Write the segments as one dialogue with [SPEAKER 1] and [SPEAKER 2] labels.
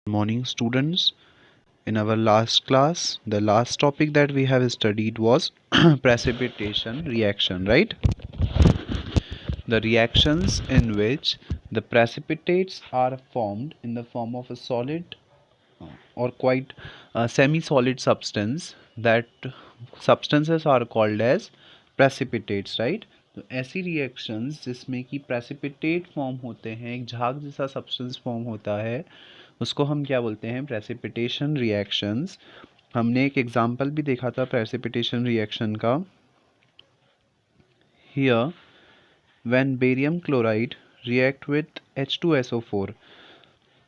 [SPEAKER 1] Morning, students. In our last class, the last topic that we have studied was precipitation reaction, right? The reactions in which the precipitates are formed in the form of a solid or quite semi-solid substance. That substances are called as precipitates, right? तो ऐसी reactions जिसमें कि precipitate form होते हैं, एक झाग जैसा substance form होता है, उसको हम क्या बोलते हैं? Precipitation reactions. हमने एक एग्जांपल भी देखा था प्रेसिपिटेशन रिएक्शन का। Here when barium chloride react with H2SO4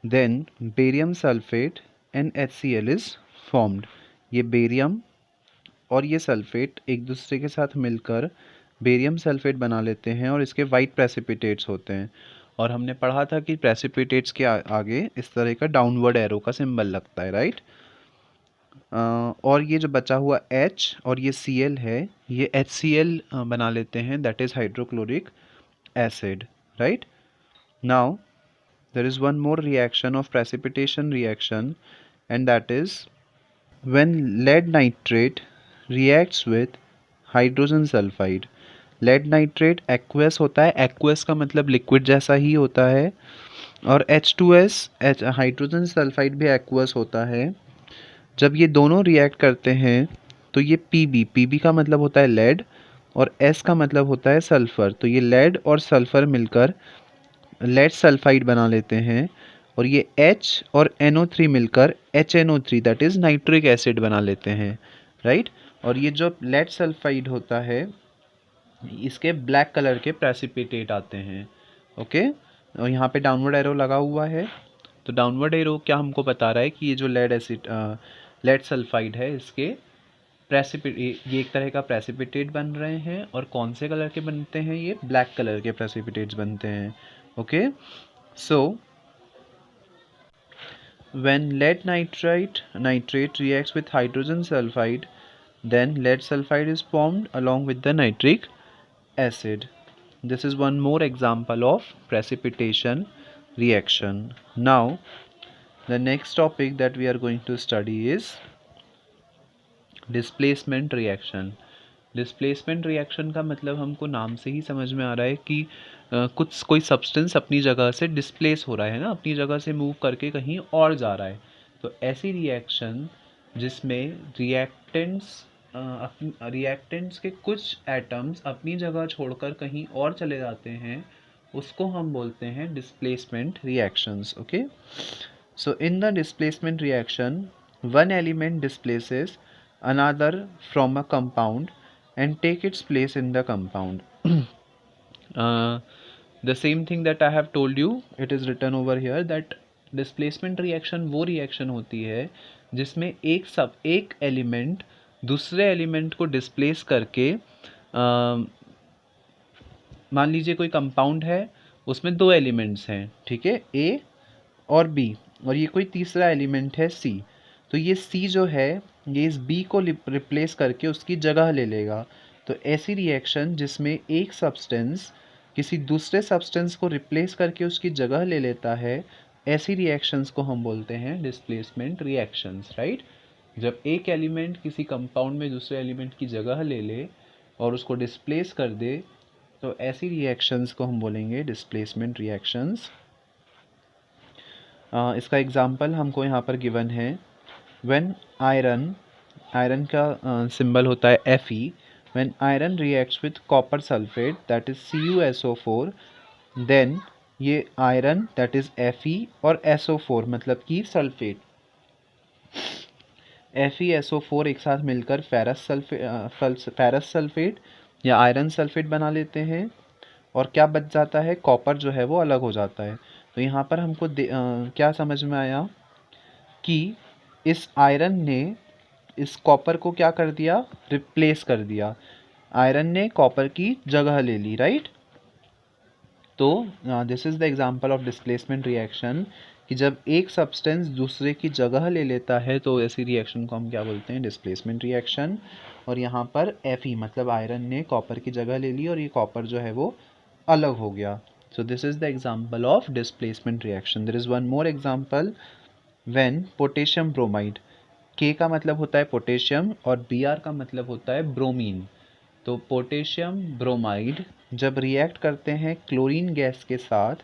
[SPEAKER 1] then barium sulphate and HCl is formed. ये बेरियम और ये सल्फेट एक दूसरे के साथ मिलकर बेरियम सल्फेट बना लेते हैं और इसके वाइट प्रेसिपिटेट्स होते हैं। और हमने पढ़ा था कि प्रेसिपिटेट्स के आगे इस तरह का डाउनवर्ड एरो का सिंबल लगता है, राइट? और ये जो बचा हुआ H और ये Cl है, ये HCl बना लेते हैं, that is hydrochloric acid, right? Now there is one more reaction of precipitation reaction, and that is when lead nitrate reacts with hydrogen sulfide. lead nitrate aqueous होता है, aqueous का मतलब लिक्विड जैसा ही होता है, और H2S हाइड्रोजन सल्फाइड भी aqueous होता है। जब ये दोनों रिएक्ट करते हैं तो ये Pb का मतलब होता है लेड और S का मतलब होता है सल्फ़र। तो ये लेड और सल्फ़र मिलकर लेड सल्फाइड बना लेते हैं, और ये H और NO3 मिलकर HNO3 that is nitric acid बना लेते हैं, राइट? और ये जो लेड सल्फाइड होता है, इसके ब्लैक कलर के प्रेसिपिटेट आते हैं, ओके? और यहाँ पे डाउनवर्ड एरो लगा हुआ है। तो डाउनवर्ड एरो क्या हमको बता रहा है कि ये जो लेड सल्फाइड है, इसके ये एक तरह का प्रेसिपिटेट बन रहे हैं, और कौन से कलर के बनते हैं? ये ब्लैक कलर के प्रेसिपिटेट्स बनते हैं, okay? So when lead nitrate reacts with hydrogen sulfide, then lead sulfide is formed along with the nitric acid. This is one more example of precipitation reaction. Now the next topic that we are going to study is displacement reaction. Displacement reaction का मतलब हमको नाम से ही समझ में आ रहा है कि कुछ कोई सब्सटेंस अपनी जगह से डिस्प्लेस हो रहा है ना, अपनी जगह से मूव करके कहीं और जा रहा है। तो ऐसी रिएक्शन जिसमें रिएक्टेंट्स के कुछ एटम्स अपनी जगह छोड़कर कहीं और चले जाते हैं, उसको हम बोलते हैं displacement reactions, okay? So in the displacement reaction, one element displaces another from a compound and take its place in the compound. The same thing that I have told you, it is written over here that displacement reaction वो reaction होती है जिसमें एक element दूसरे element को displace करके मान लीजिए कोई कंपाउंड है, उसमें दो एलिमेंट्स हैं, ठीक है, ए और बी, और ये कोई तीसरा एलिमेंट है सी। तो ये सी जो है, ये इस बी को रिप्लेस करके उसकी जगह ले लेगा। तो ऐसी रिएक्शन जिसमें एक सब्सटेंस किसी दूसरे सब्सटेंस को रिप्लेस करके उसकी जगह ले लेता है, ऐसी रिएक्शंस को हम बोलते हैं डिस्प्लेसमेंट रिएक्शंस, राइट? जब एक एलिमेंट किसी कंपाउंड में दूसरे एलिमेंट की जगह ले ले और उसको डिस्प्लेस कर दे, तो ऐसी रिएक्शंस को हम बोलेंगे डिस्प्लेसमेंट रिएक्शंस। इसका एग्जाम्पल हमको यहाँ पर गिवन है। व्हेन आयरन का सिंबल होता है Fe, when iron reacts with copper sulphate that is CuSO4, then ये आयरन दैट इज Fe और SO4 मतलब कि सल्फेट, FeSO4 एक साथ मिलकर फेरस सल्फेट या आयरन सल्फेट बना लेते हैं, और क्या बच जाता है? कॉपर जो है वो अलग हो जाता है। तो यहाँ पर हमको क्या समझ में आया कि इस आयरन ने इस कॉपर को क्या कर दिया? रिप्लेस कर दिया। आयरन ने कॉपर की जगह ले ली, राइट? तो this is the example of displacement reaction कि जब एक सब्सटेंस दूसरे की जगह ले लेता है, तो ऐसी रिएक्शन को हम क्या बोलते हैं? Displacement reaction. और यहाँ पर Fe मतलब आयरन ने कॉपर की जगह ले ली और ये कॉपर जो है वो अलग हो गया। So this is the example of displacement reaction. There is one more example when potassium bromide, के का मतलब होता है पोटेशियम और Br का मतलब होता है ब्रोमीन। तो पोटेशियम ब्रोमाइड जब रिएक्ट करते हैं क्लोरीन गैस के साथ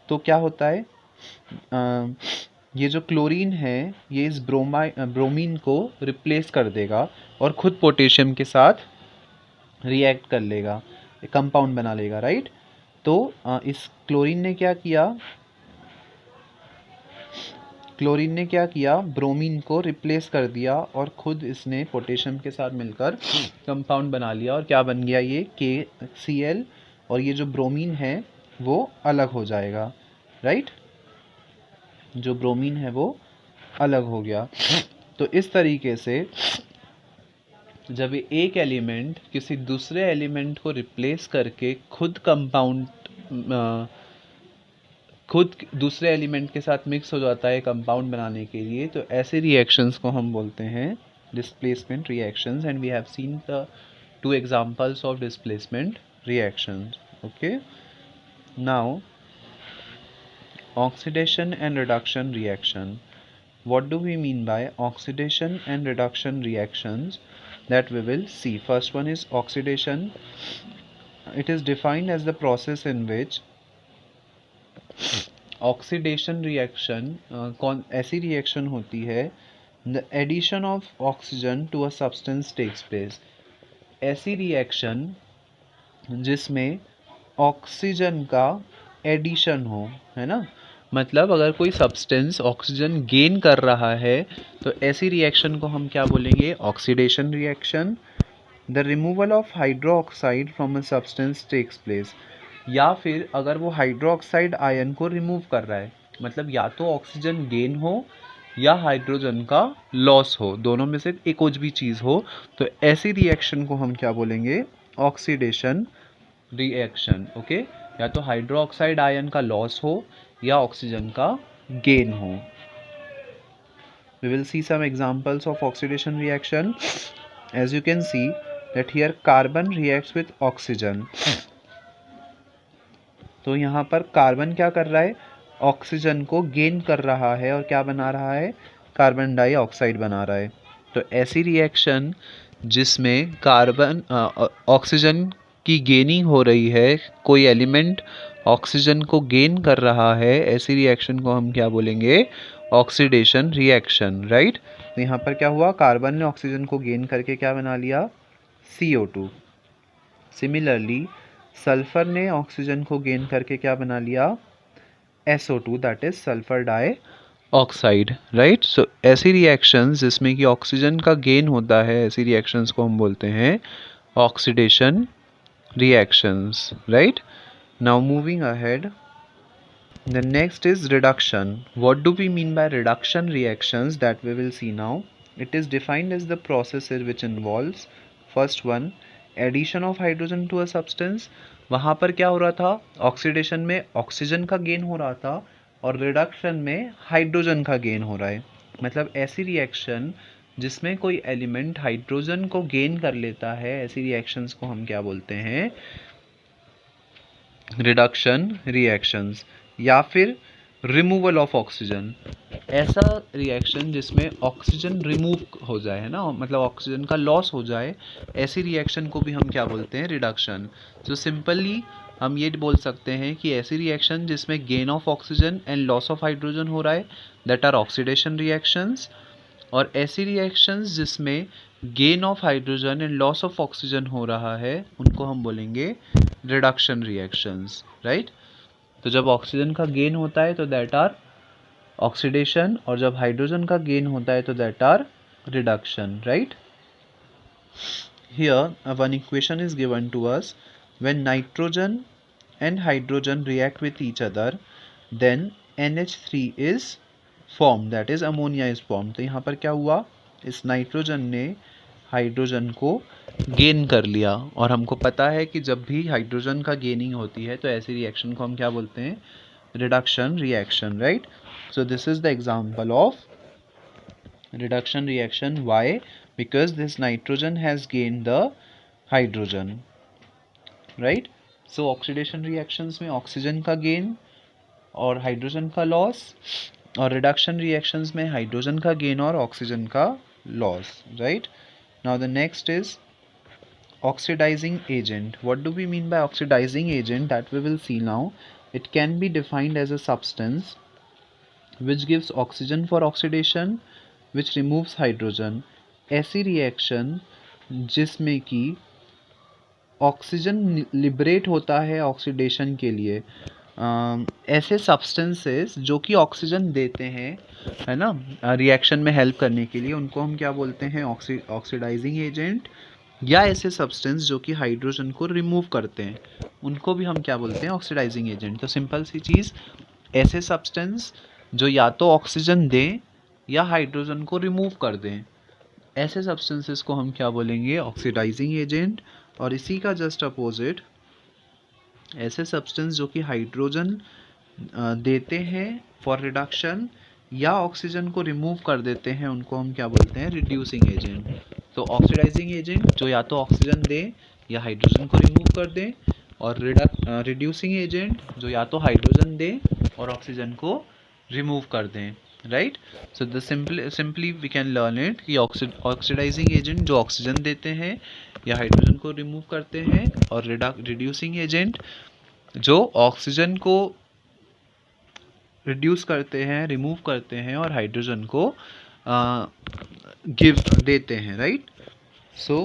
[SPEAKER 1] तो क्या होता है, ये जो क्लोरीन है ये इस ब्रोमीन को रिप्लेस कर देगा और खुद पोटेशियम के साथ रिएक्ट कर लेगा, कंपाउंड बना लेगा, राइट। तो इस क्लोरीन ने क्या किया, ब्रोमीन को रिप्लेस कर दिया और खुद इसने पोटेशियम के साथ मिलकर कंपाउंड बना लिया और क्या बन गया ये KCl, और ये जो ब्रोमीन है वो अलग हो जाएगा, राइट। जो ब्रोमीन है वो अलग हो गया। तो इस तरीके से जब एक एलिमेंट किसी दूसरे एलिमेंट को रिप्लेस करके खुद दूसरे एलिमेंट के साथ मिक्स हो जाता है कंपाउंड बनाने के लिए, तो ऐसे रिएक्शंस को हम बोलते हैं displacement reactions, and we have seen the two examples of displacement reactions. Okay, now oxidation and reduction reaction. What do we mean by oxidation and reduction reactions that we will see? First one is oxidation. It is defined as the process in which oxidation reaction कौन ऐसी reaction होती है, the addition of oxygen to a substance takes place. ऐसी reaction जिसमें oxygen का addition हो, है ना, मतलब अगर कोई सब्सटेंस ऑक्सीजन गेन कर रहा है तो ऐसी रिएक्शन को हम क्या बोलेंगे, oxidation reaction. The removal of hydroxide from a substance takes place, या फिर अगर वो हाइड्रोक्साइड आयन को रिमूव कर रहा है, मतलब या तो ऑक्सीजन गेन हो या हाइड्रोजन का लॉस हो, दोनों में से एक कुछ भी चीज़ हो, तो ऐसी रिएक्शन को हम क्या बोलेंगे, ऑक्सीडेशन रिएक्शन। ओके, या तो हाइड्रोक्साइड आयन का लॉस हो या ऑक्सीजन का गेन हो। We will see some examples of oxidation reaction. As you can see that here carbon reacts with oxygen. तो यहाँ पर कार्बन क्या कर रहा है, ऑक्सीजन को गेन कर रहा है और क्या बना रहा है, कार्बन डाइऑक्साइड बना रहा है। तो ऐसी रिएक्शन जिसमें कार्बन ऑक्सीजन की गेनिंग हो रही है, कोई एलिमेंट ऑक्सीजन को गेन कर रहा है, ऐसी रिएक्शन को हम क्या बोलेंगे, ऑक्सीडेशन रिएक्शन, राइट। तो यहाँ पर क्या हुआ, कार्बन ने ऑक्सीजन को गेन करके क्या बना लिया, CO2। सिमिलरली सल्फर ने ऑक्सीजन को गेन करके क्या बना लिया, SO2, that is sulphur die oxide, right. सो ऐसी रिएक्शंस जिसमें कि ऑक्सीजन का गेन होता है, ऐसी रिएक्शंस को हम बोलते हैं oxidation reactions, right? Now moving ahead, the next is reduction. What do we mean by reduction reactions that we will see now? It is defined as the process which involves first one addition of hydrogen to a substance. वहाँ पर क्या हो रहा था, oxidation में oxygen का gain हो रहा था और रिडक्शन में हाइड्रोजन का गेन हो रहा है। मतलब ऐसी रिएक्शन जिसमें कोई एलिमेंट हाइड्रोजन को गेन कर लेता है, ऐसी रिएक्शंस को हम क्या बोलते हैं, रिडक्शन रिएक्शंस। या फिर रिमूवल ऑफ ऑक्सीजन, ऐसा रिएक्शन जिसमें ऑक्सीजन रिमूव हो जाए, है ना, मतलब ऑक्सीजन का लॉस हो जाए, ऐसी रिएक्शन को भी हम क्या बोलते हैं, रिडक्शन। तो सिंपली हम ये बोल सकते हैं कि ऐसी रिएक्शन जिसमें gain of oxygen and loss of hydrogen हो रहा है, दैट आर ऑक्सीडेशन रिएक्शंस। और ऐसी रिएक्शंस जिसमें gain of hydrogen and loss of oxygen हो रहा है, उनको हम बोलेंगे रिडक्शन रिएक्शंस, राइट। तो जब ऑक्सीजन का गेन होता है तो दैट आर ऑक्सीडेशन, और जब हाइड्रोजन का गेन होता है तो that are reduction, right. Here one equation is given to us. When nitrogen and hydrogen react with each other, then NH3 is formed, that is ammonia is formed. तो यहाँ पर क्या हुआ, इस नाइट्रोजन ने हाइड्रोजन को गेन कर लिया, और हमको पता है कि जब भी हाइड्रोजन का गेनिंग होती है तो ऐसी रिएक्शन को हम क्या बोलते हैं, reduction reaction, right. So this is the example of reduction reaction. Why? Because this nitrogen has gained the hydrogen, right? So oxidation reactions में ऑक्सीजन का गेन और हाइड्रोजन का लॉस, और रिडक्शन रिएक्शंस में हाइड्रोजन का गेन और oxygen का loss, right. Now the next is oxidizing agent. What do we mean by oxidizing agent? That we will see now. It can be defined as a substance which gives oxygen for oxidation, which removes hydrogen. ऐसी reaction जिसमें कि oxygen liberate होता है oxidation के लिए, ऐसे substances जो कि ऑक्सीजन देते हैं, है ना, रिएक्शन में हेल्प करने के लिए, उनको हम क्या बोलते हैं, ऑक्सीडाइजिंग एजेंट। या ऐसे सब्सटेंस जो कि हाइड्रोजन को रिमूव करते हैं, उनको भी हम क्या बोलते हैं, ऑक्सीडाइजिंग एजेंट। तो सिंपल सी चीज़, ऐसे सब्सटेंस जो या तो ऑक्सीजन दें या हाइड्रोजन को रिमूव कर दें, ऐसे सब्सटेंसेस को हम क्या बोलेंगे, ऑक्सीडाइजिंग एजेंट। और इसी का जस्ट अपोजिट, ऐसे सब्सटेंस जो कि हाइड्रोजन देते हैं फॉर रिडक्शन या ऑक्सीजन को रिमूव कर देते हैं, उनको हम क्या बोलते हैं, रिड्यूसिंग एजेंट। तो ऑक्सीडाइजिंग एजेंट जो या तो ऑक्सीजन दे या हाइड्रोजन को रिमूव कर दे, और रिड्यूसिंग एजेंट जो या तो हाइड्रोजन दे और ऑक्सीजन को रिमूव कर दें, right. So the simply we can learn it कि ऑक्सीडाइजिंग एजेंट जो ऑक्सीजन देते हैं या हाइड्रोजन को रिमूव करते हैं, और रिड्यूसिंग एजेंट जो ऑक्सीजन को रिड्यूस करते हैं, रिमूव करते हैं, और हाइड्रोजन को गिव देते हैं, right. So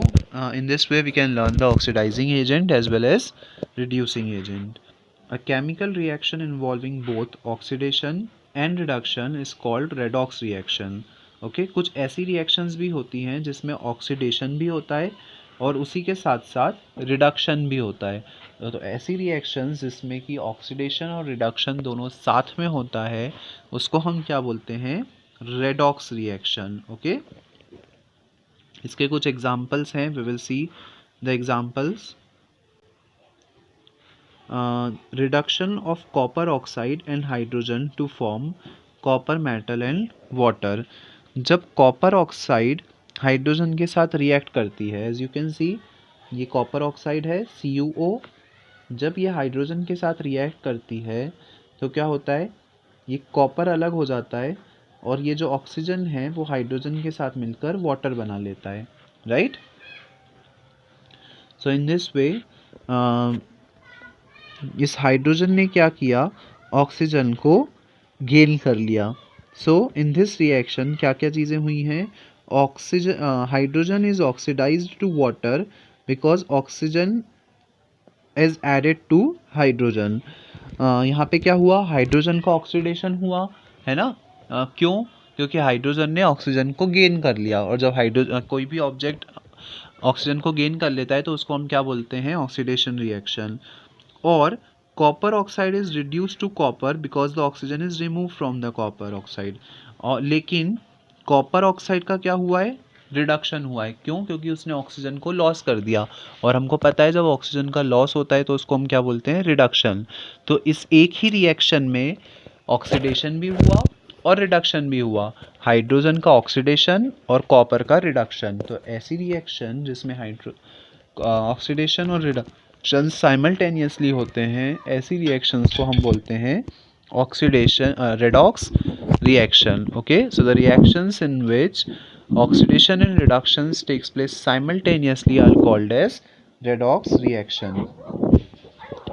[SPEAKER 1] in this way we can learn the oxidizing agent as well as reducing agent. A chemical reaction involving both oxidation and reduction is called redox reaction. Okay, कुछ ऐसी reactions भी होती हैं जिसमें oxidation भी होता है और उसी के साथ साथ reduction भी होता है। तो ऐसी reactions जिसमें कि oxidation और reduction दोनों साथ में होता है, उसको हम क्या बोलते हैं, redox reaction. Okay. इसके कुछ एग्जाम्पल्स हैं, we will see the examples. Reduction of copper oxide and hydrogen to form copper metal and water. जब कॉपर ऑक्साइड हाइड्रोजन के साथ रिएक्ट करती है, एज यू कैन सी ये कॉपर ऑक्साइड है CuO, जब ये हाइड्रोजन के साथ रिएक्ट करती है तो क्या होता है, ये कॉपर अलग हो जाता है और ये जो ऑक्सीजन है वो हाइड्रोजन के साथ मिलकर वाटर बना लेता है, राइट। सो इन दिस वे इस हाइड्रोजन ने क्या किया, ऑक्सीजन को गेन कर लिया। सो इन दिस रिएक्शन क्या क्या चीज़ें हुई हैं, oxygen hydrogen is oxidised to water because oxygen is added to hydrogen. यहाँ पे क्या हुआ, हाइड्रोजन का ऑक्सीडेशन हुआ, है ना। क्यों, क्योंकि हाइड्रोजन ने ऑक्सीजन को गेन कर लिया, और जब कोई भी ऑब्जेक्ट ऑक्सीजन को गेन कर लेता है तो उसको हम क्या बोलते हैं, ऑक्सीडेशन रिएक्शन। और copper oxide is reduce to copper because the oxygen is remove from the copper oxide. और लेकिन कॉपर ऑक्साइड का क्या हुआ है, रिडक्शन हुआ है। क्यों, क्योंकि उसने ऑक्सीजन को लॉस कर दिया, और हमको पता है जब ऑक्सीजन का लॉस होता है तो उसको हम क्या बोलते हैं, रिडक्शन। तो इस एक ही रिएक्शन में ऑक्सीडेशन भी हुआ और रिडक्शन भी हुआ, हाइड्रोजन का ऑक्सीडेशन और कॉपर का रिडक्शन। तो ऐसी रिएक्शन जिसमें ऑक्सीडेशन और रिडक्शन साइमल्टेनियसली होते हैं, ऐसी रिएक्शंस को हम बोलते हैं oxidation redox reaction. Okay, so the reactions in which oxidation and reductions takes place simultaneously are called as redox reaction.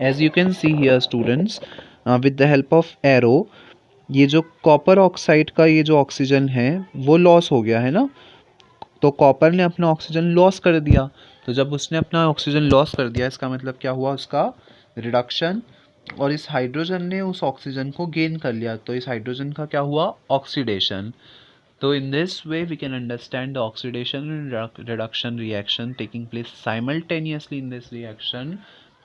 [SPEAKER 1] As you can see here students, with the help of arrow, ये जो copper oxide का ये जो oxygen है वो loss हो गया है ना, तो कॉपर ने अपना ऑक्सीजन लॉस कर दिया। तो जब उसने अपना ऑक्सीजन लॉस कर दिया, इसका मतलब क्या हुआ, उसका रिडक्शन। और इस हाइड्रोजन ने उस ऑक्सीजन को गेन कर लिया, तो इस हाइड्रोजन का क्या हुआ, ऑक्सीडेशन। तो in this way we can understand the oxidation and reduction reaction taking place simultaneously in this reaction,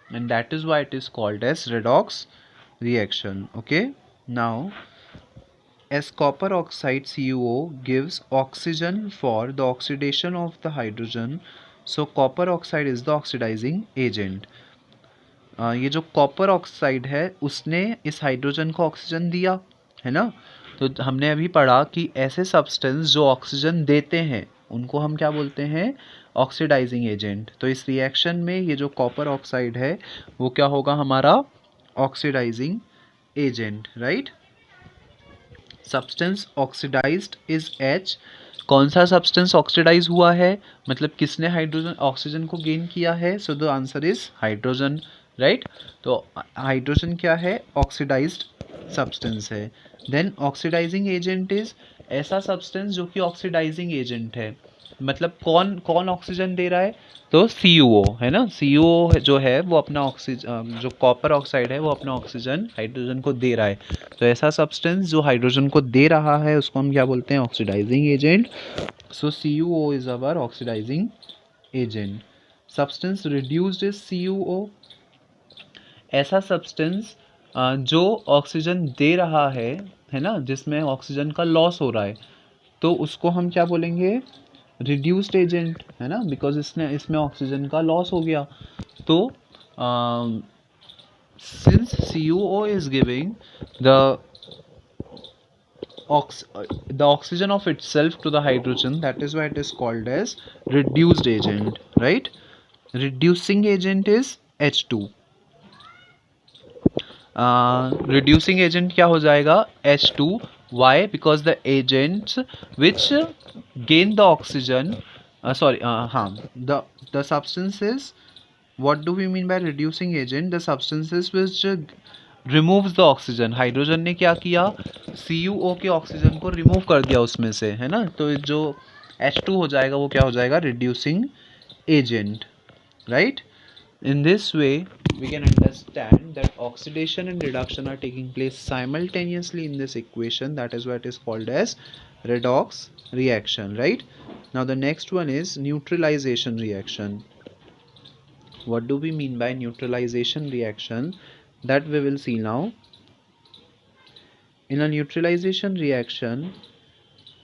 [SPEAKER 1] and that is why it is called as redox reaction. Okay, now as copper oxide CuO gives oxygen for the oxidation of the hydrogen, so copper oxide is the oxidizing agent. ये जो copper oxide है उसने इस hydrogen को oxygen दिया, है ना। तो हमने अभी पढ़ा कि ऐसे सब्सटेंस जो ऑक्सीजन देते हैं उनको हम क्या बोलते हैं, ऑक्सीडाइजिंग एजेंट। तो इस रिएक्शन में ये जो कॉपर ऑक्साइड है वो क्या होगा, हमारा oxidising agent, right. Substance oxidised is H। कौन सा सब्सटेंस ऑक्सीडाइज हुआ है, मतलब किसने हाइड्रोजन ऑक्सीजन को गेन किया है? So the answer is hydrogen, right. तो हाइड्रोजन क्या है? ऑक्सीडाइज्ड सब्सटेंस है। देन ऑक्सीडाइजिंग एजेंट इज ऐसा सब्सटेंस जो कि ऑक्सीडाइजिंग एजेंट है, मतलब कौन कौन ऑक्सीजन दे रहा है? तो CuO है ना, CuO जो है वो अपना ऑक्सीजन, जो कॉपर ऑक्साइड है वो अपना ऑक्सीजन हाइड्रोजन को दे रहा है। तो ऐसा सब्सटेंस जो हाइड्रोजन को दे रहा है उसको हम क्या बोलते हैं? Oxidising agent. So CuO is our oxidising agent. Substance reduced is CuO। ऐसा सब्सटेंस जो ऑक्सीजन दे रहा है ना, जिसमें ऑक्सीजन का लॉस हो रहा है, तो उसको हम क्या बोलेंगे? रिड्यूस्ड एजेंट, है ना, बिकॉज इसमें ऑक्सीजन का लॉस हो गया। तो since CuO is giving the oxygen of itself to the hydrogen, that is why it is called as reduced agent, right? Reducing agent is H2। Reducing agent क्या हो जाएगा? H2। Why? Because the agents which gain the oxygen, sorry, हाँ, the substances, what do we mean by reducing agent? The substances which removes the oxygen। Hydrogen ने क्या किया? CuO के oxygen को remove कर दिया उसमें से, है ना, तो जो H2 हो जाएगा वो क्या हो जाएगा? Reducing agent, right? In this way we can understand that oxidation and reduction are taking place simultaneously in this equation, that is why it is called as redox reaction, right? Now the next one is neutralization reaction. What do we mean by neutralization reaction? That we will see now. In a neutralization reaction,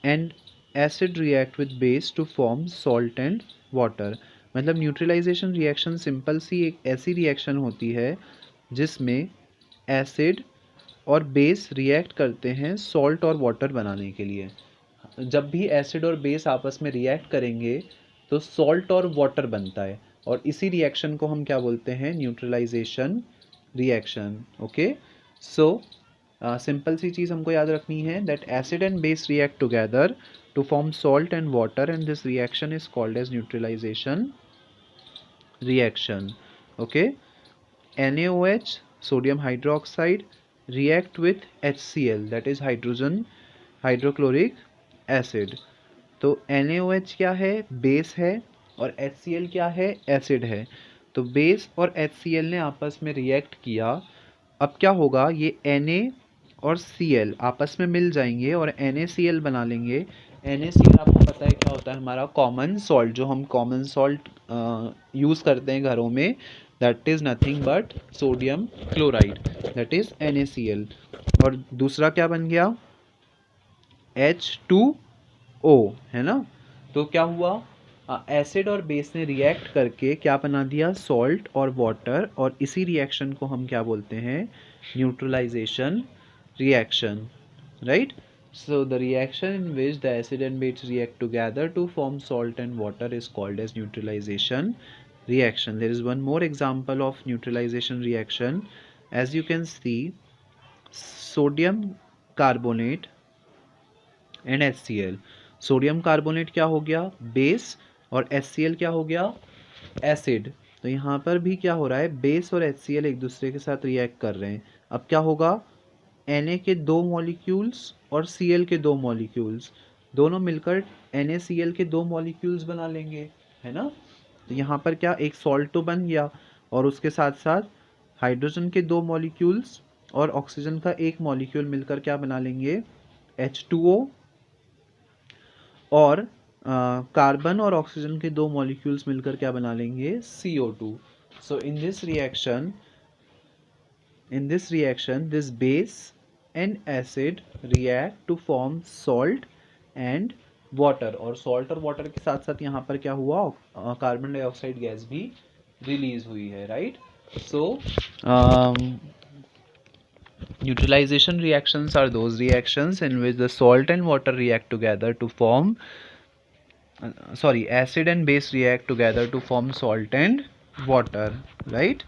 [SPEAKER 1] and acid react with base to form salt and water। मतलब neutralisation reaction simple सी एक ऐसी reaction होती है जिसमें acid और base react करते हैं salt और वाटर बनाने के लिए। जब भी एसिड और बेस आपस में रिएक्ट करेंगे तो सॉल्ट और वाटर बनता है, और इसी रिएक्शन को हम क्या बोलते हैं? Neutralisation reaction. Okay, so simple सी चीज़ हमको याद रखनी है, that acid and base react together to form salt and water, and this reaction is called as neutralisation reaction. Okay, NaOH, sodium hydroxide, react with HCl, that is hydrogen hydrochloric acid। तो NaOH क्या है? Base है, और HCl क्या है? Acid है। तो base और HCl ने आपस में रिएक्ट किया। अब क्या होगा? ये Na और Cl आपस में मिल जाएंगे और NaCl बना लेंगे। NaCl आपको पता है क्या होता है? हमारा कॉमन सॉल्ट, जो हम कॉमन सॉल्ट यूज़ करते हैं घरों में, that is nothing but sodium chloride, that is NaCl। और दूसरा क्या बन गया? H2O, है ना। तो क्या हुआ? एसिड और बेस ने रिएक्ट करके क्या बना दिया? सॉल्ट और वाटर, और इसी रिएक्शन को हम क्या बोलते हैं? Neutralisation reaction, right? So the reaction in which the acid and base react together to form salt and water is called as neutralization reaction. There is one more example of neutralization reaction. As you can see, sodium carbonate and HCl। Sodium carbonate क्या हो गया? Base, और HCl क्या हो गया? Acid. तो यहाँ पर भी क्या हो रहा है? बेस और HCl एक दूसरे के साथ रिएक्ट कर रहे हैं। अब क्या होगा? Na के दो मॉलिक्यूल्स और Cl के दो मॉलिक्यूल्स दोनों मिलकर NaCl के दो मॉलिक्यूल्स बना लेंगे, है ना। तो यहाँ पर क्या? एक सॉल्ट तो बन गया, और उसके साथ साथ हाइड्रोजन के दो मॉलिक्यूल्स और ऑक्सीजन का एक मॉलिक्यूल मिलकर क्या बना लेंगे? H2O। और कार्बन और ऑक्सीजन के दो मॉलिक्यूल्स मिलकर क्या बना लेंगे? CO2। So in this reaction this base and acid react to form salt and water, और सॉल्ट और वाटर के साथ साथ यहाँ पर क्या हुआ? कार्बन डाइऑक्साइड गैस भी रिलीज हुई है, right? So neutralization reactions are those reactions in which the salt and water react together to form acid and base react together to form salt and water, right?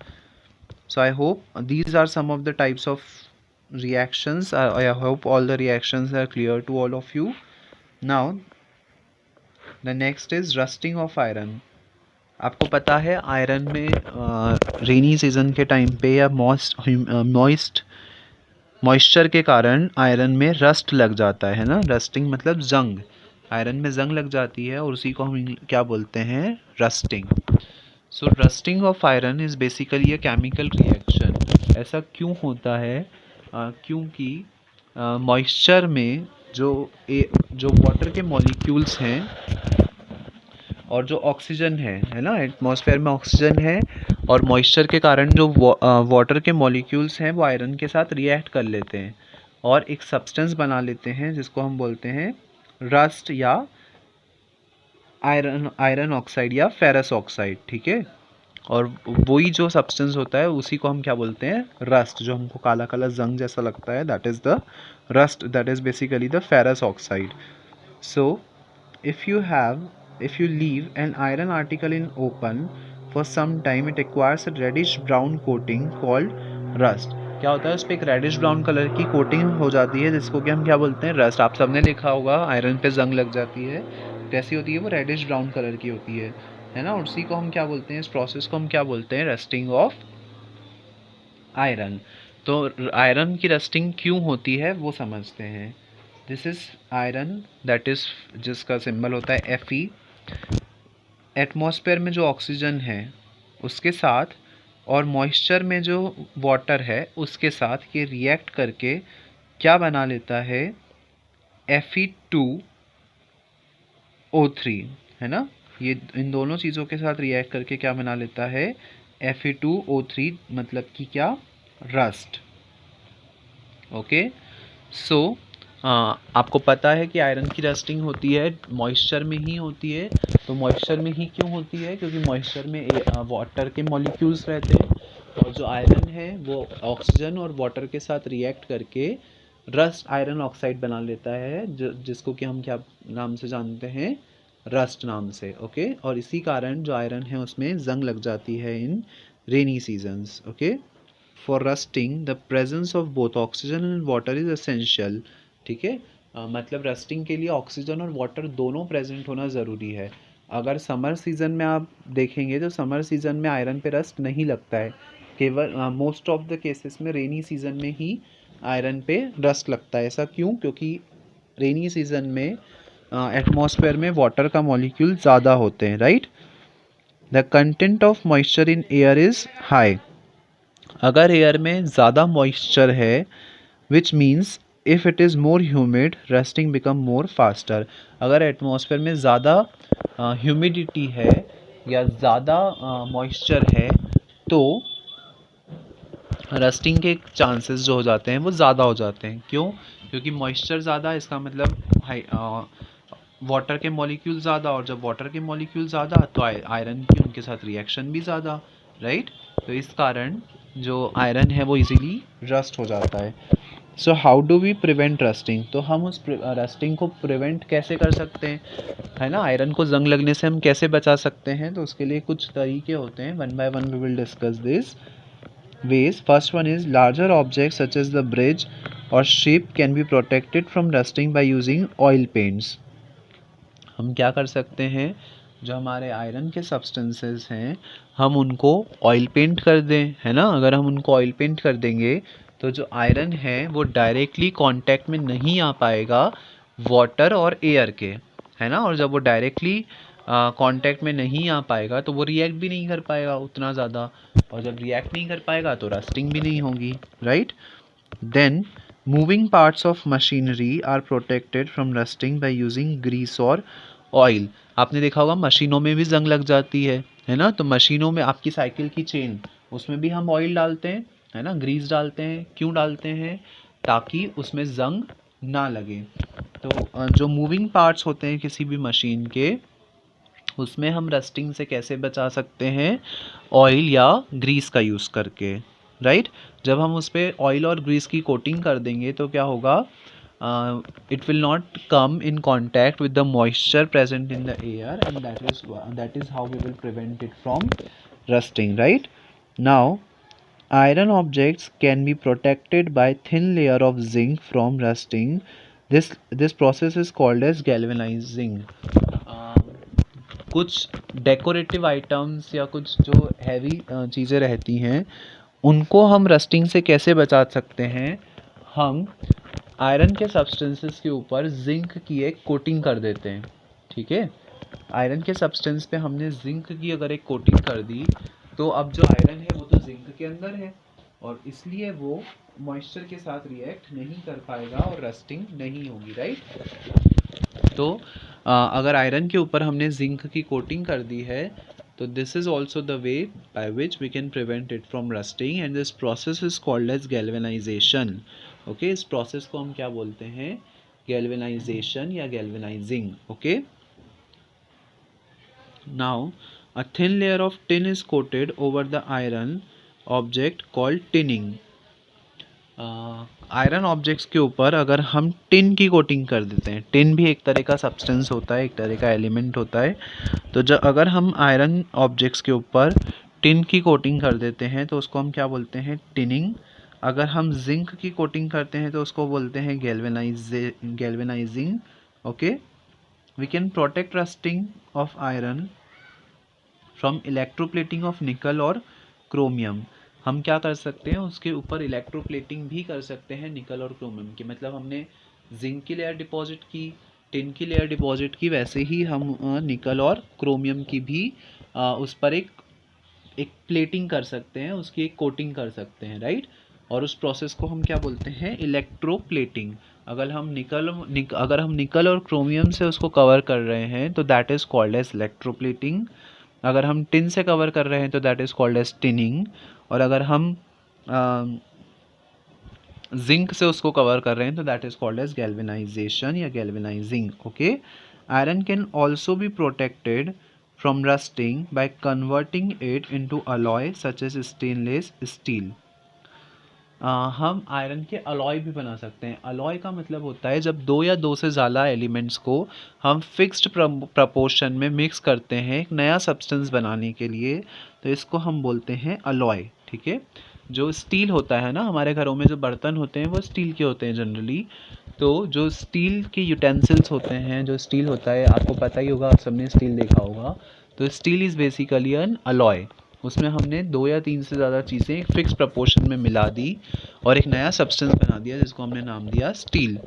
[SPEAKER 1] So I hope these are some of the types of reactions. I hope all the reactions are clear to all of you. Now the next is rusting of iron. आपको पता है iron में rainy season के time पे या moisture के कारण iron में रस्ट लग जाता है ना. रस्टिंग मतलब जंग. आयरन में जंग लग जाती है और उसी को हम क्या बोलते हैं, rusting. So rusting of iron is basically a chemical reaction. ऐसा क्यों होता है? क्योंकि मॉइस्चर में जो वाटर के मॉलिक्यूल्स हैं और जो ऑक्सीजन है ना, एटमॉस्फेयर में ऑक्सीजन है और मॉइस्चर के कारण जो वाटर के मॉलिक्यूल्स हैं वो आयरन के साथ रिएक्ट कर लेते हैं और एक सब्सटेंस बना लेते हैं जिसको हम बोलते हैं रस्ट या आयरन ऑक्साइड या फेरस ऑक्साइड. ठीक है. और वही जो सब्सटेंस होता है उसी को हम क्या बोलते हैं, रस्ट. जो हमको काला काला जंग जैसा लगता है, that is the rust. That is basically the ferrous oxide. So if you leave an iron article in open for some time, it acquires a reddish brown coating called rust. क्या होता है, उस पर एक रेडिश ब्राउन कलर की coating हो जाती है जिसको कि हम क्या बोलते हैं, रस्ट. आप सबने लिखा होगा आयरन पे जंग लग जाती है, कैसी होती है वो, रेडिश ब्राउन कलर की होती है ना. उसी को हम क्या बोलते हैं, इस प्रोसेस को हम क्या बोलते हैं, रस्टिंग ऑफ आयरन. तो आयरन की रस्टिंग क्यों होती है वो समझते हैं. This is iron that is, जिसका सिंबल होता है Fe. एटमॉस्फेयर में जो ऑक्सीजन है उसके साथ और मॉइस्चर में जो वाटर है उसके साथ ये रिएक्ट करके क्या बना लेता है, Fe2O3, है ना. ये इन दोनों चीज़ों के साथ रिएक्ट करके क्या बना लेता है, Fe2O3, मतलब कि क्या, रस्ट. ओके. सो आपको पता है कि आयरन की रस्टिंग होती है मॉइस्चर में ही होती है. तो मॉइस्चर में ही क्यों होती है, क्योंकि मॉइस्चर में वाटर के मॉलिक्यूल्स रहते हैं और जो आयरन है वो ऑक्सीजन और वाटर के साथ रिएक्ट करके रस्ट आयरन ऑक्साइड बना लेता है, जिसको कि हम क्या नाम से जानते हैं, रस्ट नाम से. ओके. और इसी कारण जो आयरन है उसमें जंग लग जाती है in rainy seasons. Okay. For rusting the presence of both oxygen and water is essential. ठीक है. मतलब रस्टिंग के लिए ऑक्सीजन और वाटर दोनों प्रेजेंट होना ज़रूरी है. अगर समर सीज़न में आप देखेंगे तो समर सीज़न में आयरन पे रस्ट नहीं लगता है. केवल मोस्ट ऑफ द केसेस में रेनी सीज़न में ही आयरन पे रस्ट लगता है. ऐसा क्यों? क्योंकि रेनी सीज़न में एटमॉस्फेयर में वाटर का मॉलिक्यूल ज़्यादा होते हैं, right. The content of moisture in air is high. अगर एयर में ज़्यादा मॉइस्चर है, which means if it is more humid, rusting become more faster. अगर एटमॉस्फेयर में ज़्यादा ह्यूमिडिटी है या ज़्यादा मॉइस्चर है तो रस्टिंग के चांसेस जो हो जाते हैं वो ज़्यादा हो जाते हैं. क्यों? क्योंकि मॉइस्चर ज़्यादा, इसका मतलब हाई वाटर के मॉलिक्यूल ज़्यादा, और जब वाटर के मॉलिक्यूल ज़्यादा तो आयरन की उनके साथ रिएक्शन भी ज़्यादा, राइट. तो इस कारण जो आयरन है वो इजीली रस्ट हो जाता है. So how do we prevent rusting. तो हम उस रस्टिंग को प्रिवेंट कैसे कर सकते हैं, है ना. आयरन को जंग लगने से हम कैसे बचा सकते हैं, तो उसके लिए कुछ तरीके होते हैं. One by one we will discuss this ways. First one is larger objects such as the bridge or ship can be protected from rusting by using oil paints. हम क्या कर सकते हैं, जो हमारे आयरन के सब्सटेंसेस हैं हम उनको ऑयल पेंट कर दें, है ना. अगर हम उनको ऑयल पेंट कर देंगे तो जो आयरन है वो डायरेक्टली कांटेक्ट में नहीं आ पाएगा वाटर और एयर के, है ना. और जब वो डायरेक्टली कांटेक्ट में नहीं आ पाएगा तो वो रिएक्ट भी नहीं कर पाएगा उतना ज़्यादा, और जब रिएक्ट नहीं कर पाएगा तो रस्टिंग भी नहीं होगी, right. Then moving parts of machinery are protected from rusting by using grease और ऑयल. आपने देखा होगा मशीनों में भी जंग लग जाती है ना. तो मशीनों में आपकी साइकिल की चेन, उसमें भी हम ऑयल डालते हैं, है ना, ग्रीस डालते हैं. क्यों डालते हैं? ताकि उसमें जंग ना लगे. तो जो मूविंग पार्ट्स होते हैं किसी भी मशीन के, उसमें हम रस्टिंग से कैसे बचा सकते हैं, ऑयल या ग्रीस का यूज़ करके, राइट. जब हम उस पर ऑयल और ग्रीस की कोटिंग कर देंगे तो क्या होगा, it will not come in contact with the moisture present in the air, and that is how we will prevent it from rusting, right. Now Iron objects can be protected by thin layer of zinc from rusting. This process is called as galvanizing. कुछ decorative items या कुछ जो heavy चीज़ें रहती हैं उनको हम rusting से कैसे बचा सकते हैं? हम आयरन के सब्सटेंसेस के ऊपर जिंक की एक कोटिंग कर देते हैं, ठीक है। आयरन के सब्सटेंस पे हमने जिंक की अगर एक कोटिंग कर दी तो अब जो आयरन है वो तो जिंक के अंदर है और इसलिए वो मॉइस्चर के साथ रिएक्ट नहीं कर पाएगा और रस्टिंग नहीं होगी, राइट। तो अगर आयरन के ऊपर हमने जिंक की कोटिंग कर दी है तो this is also the way by which we can prevent it from rusting and this process is called as galvanisation. Okay, इस प्रोसेस को हम क्या बोलते हैं? गैल्वेनाइजेशन या galvanising. Okay, now a thin layer of tin is coated over the iron object called tinning. Iron objects के ऊपर अगर हम टिन की कोटिंग कर देते हैं, टिन भी एक तरह का सब्सटेंस होता है, एक तरह का एलिमेंट होता है, तो जब अगर हम आयरन ऑब्जेक्ट्स के ऊपर टिन की कोटिंग कर देते हैं तो उसको हम क्या बोलते हैं? टिनिंग। अगर हम जिंक की कोटिंग करते हैं तो उसको बोलते हैं galvanising. Okay, we can protect rusting of iron from electroplating of nickel और क्रोमियम। हम क्या कर सकते हैं? उसके ऊपर इलेक्ट्रोप्लेटिंग भी कर सकते हैं निकल और क्रोमियम की। मतलब हमने जिंक की लेयर डिपॉजिट की, टिन की लेयर डिपॉजिट की, वैसे ही हम निकल और क्रोमियम की भी उस पर एक प्लेटिंग कर सकते हैं, उसकी एक कोटिंग कर सकते हैं, राइट। और उस प्रोसेस को हम क्या बोलते हैं? इलेक्ट्रोप्लेटिंग। अगर हम निकल और क्रोमियम से उसको कवर कर रहे हैं तो that is called as electroplating. अगर हम टिन से कवर कर रहे हैं तो that is called as tinning. और अगर हम जिंक से उसको कवर कर रहे हैं तो that is called as galvanisation या galvanising. Okay, iron can also be protected from rusting by converting it into alloy such as stainless steel. हम आयरन के अलॉय भी बना सकते हैं। अलॉय का मतलब होता है जब दो या दो से ज़्यादा एलिमेंट्स को हम फिक्स्ड प्रपोर्शन में मिक्स करते हैं एक नया सब्सटेंस बनाने के लिए, तो इसको हम बोलते हैं अलॉय, ठीक है। जो स्टील होता है ना, हमारे घरों में जो बर्तन होते हैं वो स्टील के होते हैं जनरली। तो जो स्टील के यूटेंसिल्स होते हैं, जो स्टील होता है, आपको पता ही होगा, आप सबने स्टील देखा होगा। तो steel is basically N alloy. उसमें हमने दो या तीन से ज़्यादा चीज़ें एक फिक्स प्रपोर्शन में मिला दी और एक नया सब्सटेंस बना दिया जिसको हमने नाम दिया स्टील।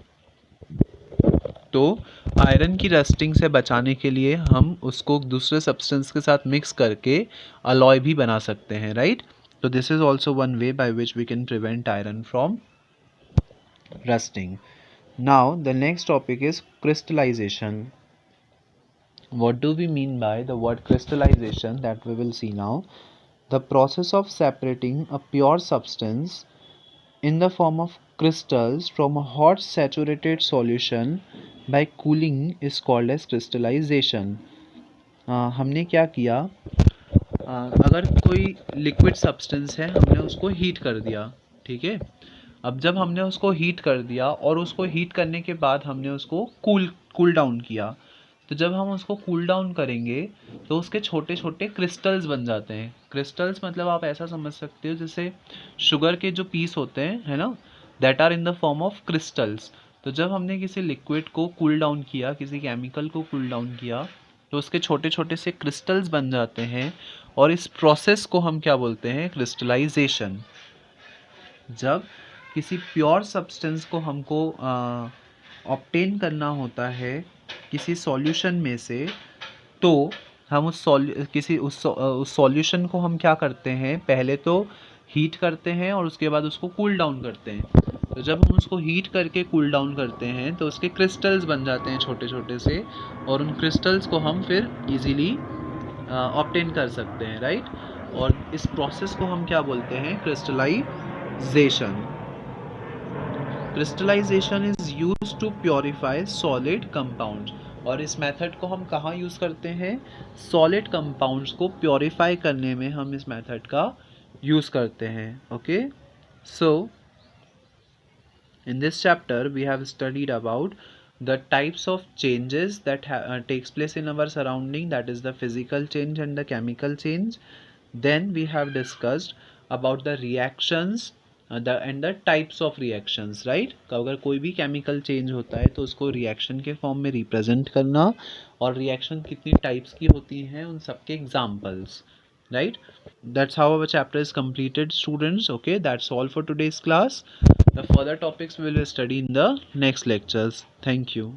[SPEAKER 1] तो आयरन की रस्टिंग से बचाने के लिए हम उसको दूसरे सब्सटेंस के साथ मिक्स करके अलॉय भी बना सकते हैं, राइट। तो this is also one way by which we can prevent iron from rusting. Now the next topic is crystallization. What do we mean by the word crystallization? That we will see now. The process of separating a pure substance in the form of crystals from a hot saturated solution by cooling is called as crystallization. हमने क्या किया? अगर कोई liquid substance है, हमने उसको heat कर दिया, ठीक है। अब जब हमने उसको हीट कर दिया और उसको हीट करने के बाद हमने उसको कूल डाउन किया, तो जब हम उसको कूल डाउन करेंगे तो उसके छोटे छोटे क्रिस्टल्स बन जाते हैं। क्रिस्टल्स मतलब आप ऐसा समझ सकते हो जैसे शुगर के जो पीस होते हैं, है ना, that are in the form of crystals. तो जब हमने किसी लिक्विड को कूल डाउन किया, किसी केमिकल को कूल डाउन किया, तो उसके छोटे छोटे से क्रिस्टल्स बन जाते हैं और इस प्रोसेस को हम क्या बोलते हैं? क्रिस्टलाइजेशन। जब किसी प्योर सब्सटेंस को हमको ऑब्टेन करना होता है किसी सॉल्यूशन में से, तो हम उस सॉल्यूशन को हम क्या करते हैं? पहले तो हीट करते हैं और उसके बाद उसको कूल डाउन करते हैं। तो जब हम उसको हीट करके कूल डाउन करते हैं तो उसके क्रिस्टल्स बन जाते हैं छोटे छोटे से, और उन क्रिस्टल्स को हम फिर इजीली ऑब्टेन कर सकते हैं, राइट। और इस प्रोसेस को हम क्या बोलते हैं? Crystallisation. Crystallisation is used to purify solid compounds. और इस मेथड को हम कहाँ यूज़ करते हैं? सॉलिड कंपाउंड्स को प्योरीफाई करने में हम इस मेथड का यूज़ करते हैं। Okay, so in this chapter we have studied about the types of changes that takes place in our surrounding, that is the physical change and the chemical change. Then we have discussed about the reactions and the types of reactions, right. अगर कोई भी chemical change होता है तो उसको reaction के form में represent करना, और रिएक्शन कितनी टाइप्स की होती हैं उन सबके examples, right? That's how our chapter is completed, students. Okay, that's all for today's class. The further topics we will study in the next lectures. Thank you.